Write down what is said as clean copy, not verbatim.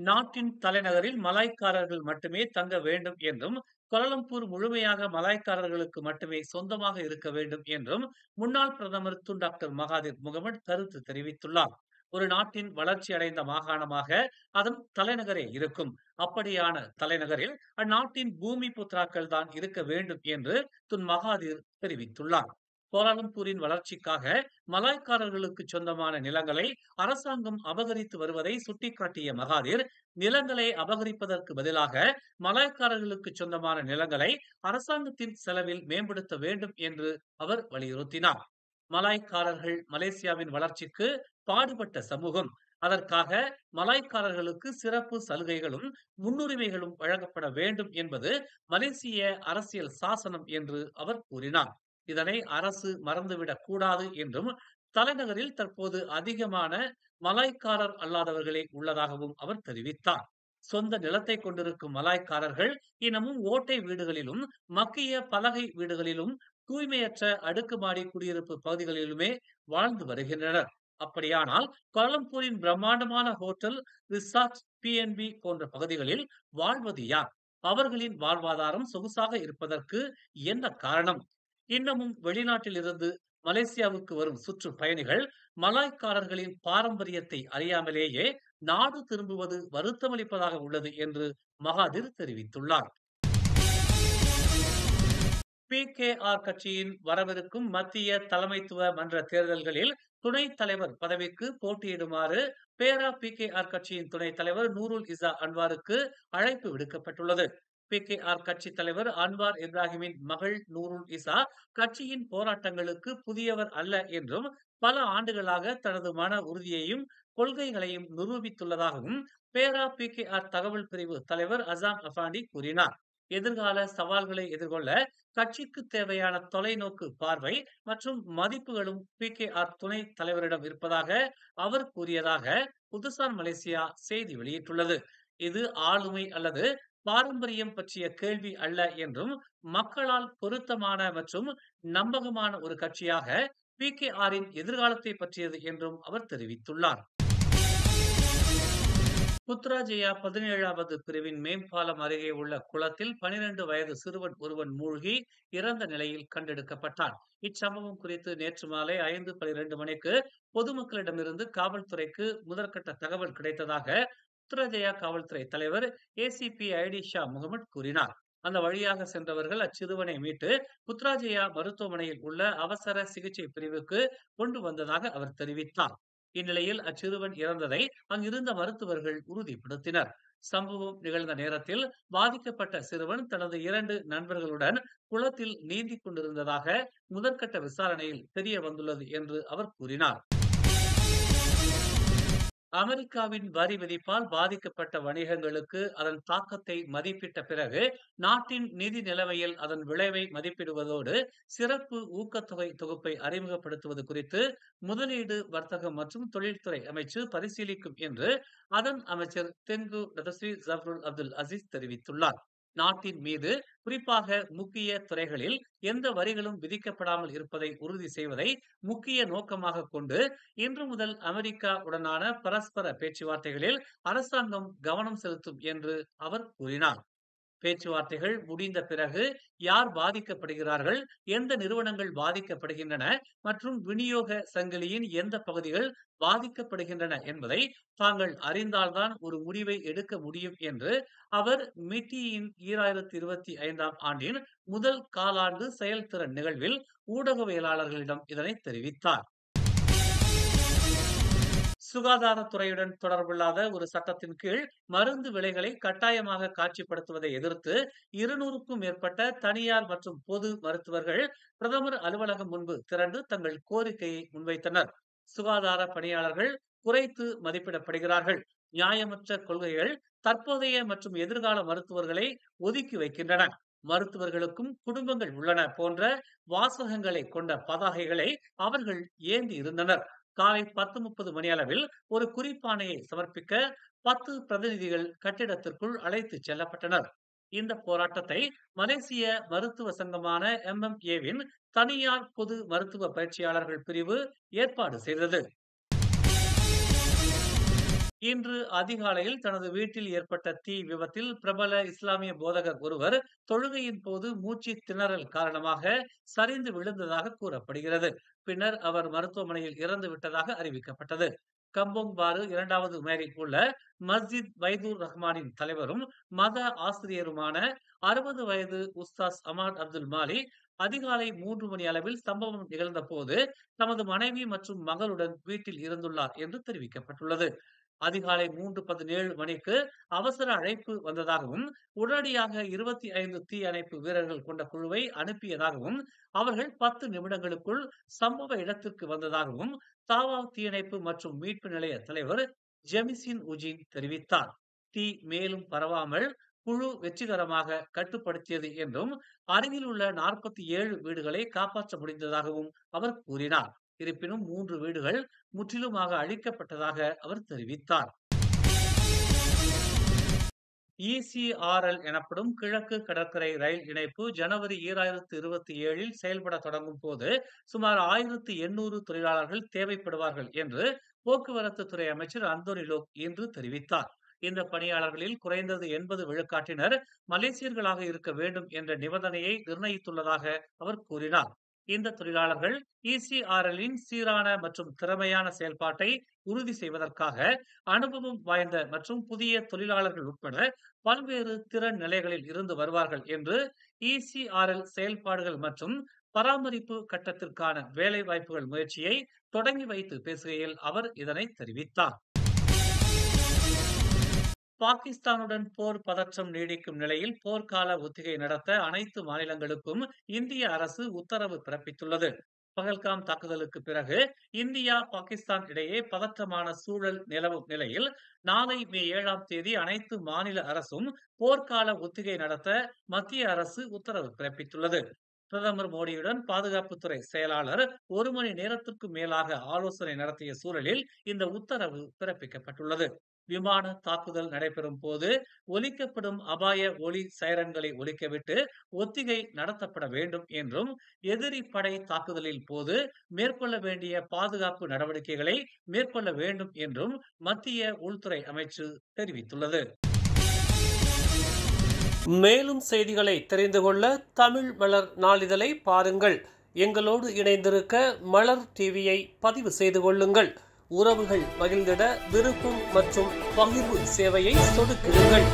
நாட்டின் தலைநகரில் மலாய்க்காரர்கள் மட்டுமே தங்க வேண்டும் என்றும், கோலாலம்பூர் முழுமையாக மலாய்க்காரர்களுக்கு மட்டுமே சொந்தமாக இருக்க வேண்டும் என்றும் முன்னாள் பிரதமர் துன் டாக்டர் மகாதிர் முகமது கருத்து தெரிவித்துள்ளார். ஒரு நாட்டின் வளர்ச்சி அடைந்த மாகாணமாக அதன் தலைநகரே இருக்கும். அப்படியான தலைநகரில் அந்நாட்டின் பூமி புத்ராக்கள் தான் இருக்க வேண்டும் என்று துன் மகாதிர் தெரிவித்துள்ளார். கோலாலம்பூரின் வளர்ச்சிக்காக மலாய்க்காரர்களுக்கு சொந்தமான நிலங்களை அரசாங்கம் அபகரித்து வருவதை சுட்டிக்காட்டிய மகாதிர், நிலங்களை அபகரிப்பதற்கு பதிலாக மலாய்க்காரர்களுக்கு சொந்தமான நிலங்களை அரசாங்கத்தின் செலவில் மேம்படுத்த வேண்டும் என்று அவர் வலியுறுத்தினார். மலாய்க்காரர்கள் மலேசியாவின் வளர்ச்சிக்கு பாடுபட்ட சமூகம். அதற்காக மலாய்க்காரர்களுக்கு சிறப்பு சலுகைகளும் முன்னுரிமைகளும் வழங்கப்பட வேண்டும் என்பது மலேசிய அரசியல் சாசனம் என்று அவர் கூறினார். இதனை அரசு மறந்துவிடக் கூடாது என்றும், தலைநகரில் தற்போது அதிகமான மலாய்க்காரர் அல்லாதவர்களே உள்ளதாகவும் அவர் தெரிவித்தார். சொந்த நிலத்தை கொண்டிருக்கும் மலாய்க்காரர்கள் இன்னமும் ஓட்டை வீடுகளிலும், மக்கிய பலகை வீடுகளிலும், தூய்மையற்ற அடுக்குமாடி குடியிருப்பு பகுதிகளிலுமே வாழ்ந்து வருகின்றனர். அப்படியானால் கோலாலம்பூரின் பிரம்மாண்டமான ஹோட்டல், ரிசார்ட், பிஎன்பி போன்ற பகுதிகளில் வாழ்வது யார்? அவர்களின் வாழ்வாதாரம் சொகுசாக இருப்பதற்கு என்ன காரணம்? இன்னமும் வெளிநாட்டில் இருந்து மலேசியாவுக்கு வரும் சுற்றுப்பயணிகள் மலாய்க்காரர்களின் பாரம்பரியத்தை அறியாமலேயே நாடு திரும்புவது வருத்தமளிப்பதாக உள்ளது என்று மகாதிர் தெரிவித்துள்ளார். PKR கட்சியின் வரவிருக்கும் மத்திய தலைமைத்துவ மன்ற தேர்தல்களில் துணைத் தலைவர் பதவிக்கு போட்டியிடுமாறு பேரா PKR கட்சியின் துணைத் தலைவர் நூருல் இசா அன்வாருக்கு அழைப்பு விடுக்கப்பட்டுள்ளது. PKR கட்சி தலைவர் அன்வார் இப்ராஹிமின் மகள் நூருல் இசா கட்சியின் போராட்டங்களுக்கு புதியவர் அல்ல என்றும், பல ஆண்டுகளாக தனது மன உறுதியையும் கொள்கைகளையும் நிரூபித்துள்ளதாகவும் பேரா PKR தகவல் பிரிவு தலைவர் அசாம் அஃபாண்டி கூறினார். எதிர்கால சவால்களை எதிர்கொள்ள கட்சிக்கு தேவையான தொலைநோக்கு பார்வை மற்றும் மதிப்புகளும் PKR துணை தலைவரிடம் இருப்பதாக அவர் கூறியதாக புதுசான் மலேசியா செய்தி வெளியிட்டுள்ளது. இது ஆளுமை அல்லது பாரம்பரியம் பற்றிய கேள்வி அல்ல என்றும், மக்களால் பொருத்தமான மற்றும் நம்பகமான ஒரு கட்சியாக PKRின் எதிர்காலத்தை பற்றியது என்றும் அவர் தெரிவித்துள்ளார். புத்ராஜயா 17வது பிரிவின் மேம்பாலம் அருகே உள்ள குளத்தில் 12 வயது சிறுவன் ஒருவன் மூழ்கி இறந்த நிலையில் கண்டெடுக்கப்பட்டான். இச்சம்பவம் குறித்து நேற்று மாலை 5:12 மணிக்கு பொதுமக்களிடமிருந்து காவல்துறைக்கு முதற்கட்ட தகவல் கிடைத்ததாக புத்ராஜயா காவல்துறை தலைவர் ACP ஐடி ஷா முகமது கூறினார். அந்த வழியாக சென்றவர்கள் அச்சிறுவனை மீட்டு புத்ராஜயா மருத்துவமனையில் உள்ள அவசர சிகிச்சை பிரிவுக்கு கொண்டு வந்ததாக அவர் தெரிவித்தார். இந்நிலையில் அச்சிறுவன் இறந்ததை அங்கிருந்த மருத்துவர்கள் உறுதிப்படுத்தினர். சம்பவம் நிகழ்ந்த நேரத்தில் பாதிக்கப்பட்ட சிறுவன் தனது 2 நண்பர்களுடன் குளத்தில் நீந்திக் கொண்டிருந்ததாக முதற்கட்ட விசாரணையில் தெரிய வந்துள்ளது என்று அவர் கூறினார். அமெரிக்காவின் வரி விதிப்பால் பாதிக்கப்பட்ட வணிகங்களுக்கு அதன் தாக்கத்தை மதிப்பிட்ட பிறகு நாட்டின் நிதி நிலைமையில் அதன் விளைவை மதிப்பிடுவதோடு சிறப்பு ஊக்கத்தொகை தொகுப்பை அறிமுகப்படுத்துவது குறித்து முதலீடு, வர்த்தகம் மற்றும் தொழில்துறை அமைச்சு பரிசீலிக்கும் என்று அதன் அமைச்சர் தென்கு டதஸ்ரீ ஜஃப்ருல் அப்துல் அசீஸ் தெரிவித்துள்ளார். நாட்டின் மீது குறிப்பாக முக்கிய துறைகளில் எந்த வரிகளும் விதிக்கப்படாமல் இருப்பதை உறுதி செய்வதை முக்கிய நோக்கமாக கொண்டு இன்று முதல் அமெரிக்கா உடனான பரஸ்பர பேச்சுவார்த்தைகளில் அரசாங்கம் கவனம் செலுத்தும் என்று அவர் கூறினார். பேச்சுவார்த்தைகள் முடிந்த பிறகு யார் பாதிக்கப்படுகிறார்கள், எந்த நிறுவனங்கள் பாதிக்கப்படுகின்றன மற்றும் விநியோக சங்கிலியின் எந்த பகுதிகள் பாதிக்கப்படுகின்றன என்பதை தாங்கள் அறிந்தால்தான் ஒரு முடிவை எடுக்க முடியும் என்று அவர் மிட்டியின் 2025ஆம் ஆண்டின் முதல் காலாண்டு செயல்திறன் நிகழ்வில் ஊடகவியலாளர்களிடம் இதனை தெரிவித்தார். சுகாதாரத்துறையுடன் தொடர்பில்லாத ஒரு சட்டத்தின் கீழ் மருந்து விலைகளை கட்டாயமாக காட்சிப்படுத்துவதை எதிர்த்து 200க்கும் மேற்பட்ட தனியார் மற்றும் பொது மருத்துவர்கள் பிரதமர் அலுவலகம் முன்பு திரண்டு தங்கள் கோரிக்கையை முன்வைத்தனர். சுகாதார பணியாளர்கள் குறைத்து மதிப்பிடப்படுகிறார்கள், நியாயமற்ற கொள்கைகள் தற்போதைய மற்றும் எதிர்கால மருத்துவர்களை ஒதுக்கி வைக்கின்றன, மருத்துவர்களுக்கும் குடும்பங்கள் உள்ளன போன்ற வாசகங்களை கொண்ட பதாகைகளை அவர்கள் ஏந்தி இருந்தனர். காலை 10:30 மணியளவில் ஒரு குறிப்பாணையை சமர்ப்பிக்க 10 பிரதிநிதிகள் கட்டிடத்திற்குள் அழைத்துச் செல்லப்பட்டனர். இந்த போராட்டத்தை மலேசிய மருத்துவ சங்கமான MMA-வின் தனியார் பொது மருத்துவ பயிற்சியாளர்கள் பிரிவு ஏற்பாடு செய்தது. இன்று அதிகாலையில் தனது வீட்டில் ஏற்பட்ட தீ விபத்தில் பிரபல இஸ்லாமிய போதகர் ஒருவர் தொழுகையின் போது மூச்சு திணறல் காரணமாக சரிந்து விழுந்ததாக கூறப்படுகிறது. பின்னர் அவர் மருத்துவமனையில் இறந்து விட்டதாக அறிவிக்கப்பட்டது. கம்போங் பாரு 2வது மேரில் உள்ள மஸ்ஜித் வைதூர் ரஹ்மானின் தலைவரும் மத ஆசிரியருமான 60 வயது உஸ்தாஸ் அமாட் அப்துல் மாலிக் அதிகாலை 3 மணி அளவில் சம்பவம் நிகழ்ந்த போது தமது மனைவி மற்றும் மகளுடன் வீட்டில் இருந்துள்ளார் என்று தெரிவிக்கப்பட்டுள்ளது. அதிகாலை 3:17 மணிக்கு அவசர அழைப்பு வந்ததாகவும் உடனடியாக 25 தீ அணைப்பு வீரர்கள் கொண்ட குழுவை அனுப்பியதாகவும் அவர்கள் 10 நிமிடங்களுக்குள் சம்பவ இடத்திற்கு வந்ததாகவும் தாவா தீயணைப்பு மற்றும் மீட்பு நிலைய தலைவர் ஜெமிசின் உஜின் தெரிவித்தார். தீ மேலும் பரவாமல் குழு வெற்றிகரமாக கட்டுப்படுத்தியது என்றும் அருகில் உள்ள 47 வீடுகளை காப்பாற்ற முடிந்ததாகவும் அவர் கூறினார். இருப்பினும் 3 வீடுகள் முற்றிலுமாக அழிக்கப்பட்டதாக அவர் தெரிவித்தார். ECRL எனப்படும் கிழக்கு கடற்கரை ரயில் இணைப்பு ஜனவரி 2027 செயல்பட தொடங்கும் போது சுமார் 1800 தொழிலாளர்கள் தேவைப்படுவார்கள் என்று போக்குவரத்து துறை அமைச்சர் அந்தோனி லோக் இன்று தெரிவித்தார். இந்த பணியாளர்களில் குறைந்தது 80 விழுக்காட்டினர் மலேசியர்களாக இருக்க வேண்டும் என்ற நிபந்தனையை நிர்ணயித்துள்ளதாக அவர் கூறினார். இந்த தொழிலாளர்கள் ECRLின் சீரான மற்றும் திறமையான செயல்பாட்டை உறுதி செய்வதற்காக அனுபவம் வாய்ந்த மற்றும் புதிய தொழிலாளர்கள் உட்பட பல்வேறு திறன் நிலைகளில் இருந்து வருவார்கள் என்று ECRL செயல்பாடுகள் மற்றும் பராமரிப்பு கட்டத்திற்கான வேலை வாய்ப்புகள் முயற்சியை தொடங்கி வைத்து பேசுகையில் அவர் இதனை தெரிவித்தார். பாகிஸ்தானுடன் போர் பதற்றம் நீடிக்கும் நிலையில் போர்க்கால ஒத்திகை நடத்த அனைத்து மாநிலங்களுக்கும் இந்திய அரசு உத்தரவு பிறப்பித்துள்ளது. பகல்காம் தாக்குதலுக்கு பிறகு இந்தியா பாகிஸ்தான் இடையே பதற்றமான சூழல் நிலவும் நிலையில் நாளை மே 7ஆம் தேதி அனைத்து மாநில அரசும் போர்க்கால ஒத்திகை நடத்த மத்திய அரசு உத்தரவு பிறப்பித்துள்ளது. பிரதமர் மோடியுடன் பாதுகாப்புத்துறை செயலாளர் 1 மணி நேரத்திற்கு மேலாக ஆலோசனை நடத்திய சூழலில் இந்த உத்தரவு பிறப்பிக்கப்பட்டுள்ளது. விமான தாக்குதல் நடைபெறும் போது ஒலிக்கப்படும் அபாய ஒலி சைரன்களை ஒலிக்கவிட்டு ஒத்திகை நடத்தப்பட வேண்டும் என்றும் எதிரி படை தாக்குதலின் போது மேற்கொள்ள வேண்டிய பாதுகாப்பு நடவடிக்கைகளை மேற்கொள்ள வேண்டும் என்றும் மத்திய உள்துறை அமைச்சு தெரிவித்துள்ளது. மேலும் செய்திகளை தெரிந்து கொள்ள தமிழ் மலர் நாளிதழை பாருங்கள். எங்களோடு இணைந்திருக்க மலர் டிவியை பதிவு செய்து கொள்ளுங்கள். உறவுகள் மகிழ்ந்திட விருப்பம் மற்றும் பகிர்வு சேவையை சொடுக்கிடுங்கள்.